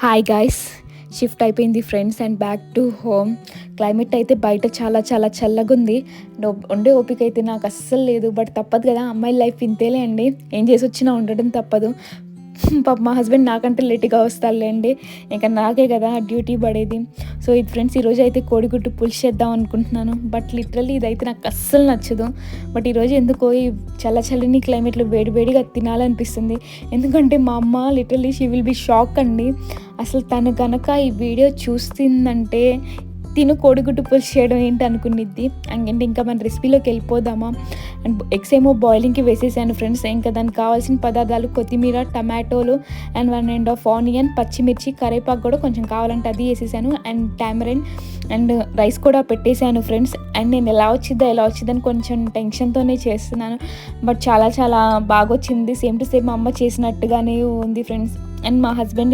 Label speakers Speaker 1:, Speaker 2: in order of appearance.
Speaker 1: Hi guys, shift అయిపోయింది friends and back to home. Climate అయితే బయట చాలా చాలా చల్లగుంది. ఉండే ఓపిక అయితే నాకు అస్సలు లేదు. బట్ తప్పదు కదా, అమ్మాయి లైఫ్ ఇంతేలే అండి. ఏం చేసి వచ్చినా ఉండడం తప్పదు. పాప మా హస్బెండ్ నాకంటే లేట్గా వస్తారులేండి, ఇంకా నాకే కదా డ్యూటీ పడేది. సో ఇది ఫ్రెండ్స్, ఈరోజు అయితే కోడిగుడ్డు పులుసు చేద్దాం అనుకుంటున్నాను. బట్ లిటరల్లీ ఇదైతే నాకు అస్సలు నచ్చదు. బట్ ఈరోజు ఎందుకో ఈ చల్లని క్లైమేట్లో వేడివేడిగా తినాలనిపిస్తుంది. ఎందుకంటే మా అమ్మ literally she will be shock అండి. అసలు తను కనుక ఈ వీడియో చూస్తుందంటే తిను కోడిగుడ్డు పులుసు చేయడం ఏంటి అనుకునిద్ది. అండ్ ఇంకా మన రెసిపీలోకి వెళ్ళిపోదామా. అండ్ ఎగ్స్ ఏమో బాయిలింగ్కి వేసేసాను ఫ్రెండ్స్. ఇంకా దానికి కావాల్సిన పదార్థాలు కొత్తిమీర, టమాటోలు అండ్ 1.5 ఆనియన్, పచ్చిమిర్చి, కరివేపాకు కూడా కొంచెం కావాలంటే అది వేసేసాను. అండ్ టామరిన్ అండ్ రైస్ కూడా పెట్టేశాను ఫ్రెండ్స్. అండ్ నేను ఎలా వచ్చిందని కొంచెం టెన్షన్తోనే చేస్తున్నాను. బట్ చాలా చాలా బాగా వచ్చింది. సేమ్ టు సేమ్ మా అమ్మ చేసినట్టుగానే ఉంది ఫ్రెండ్స్. అండ్ మా హస్బెండ్కి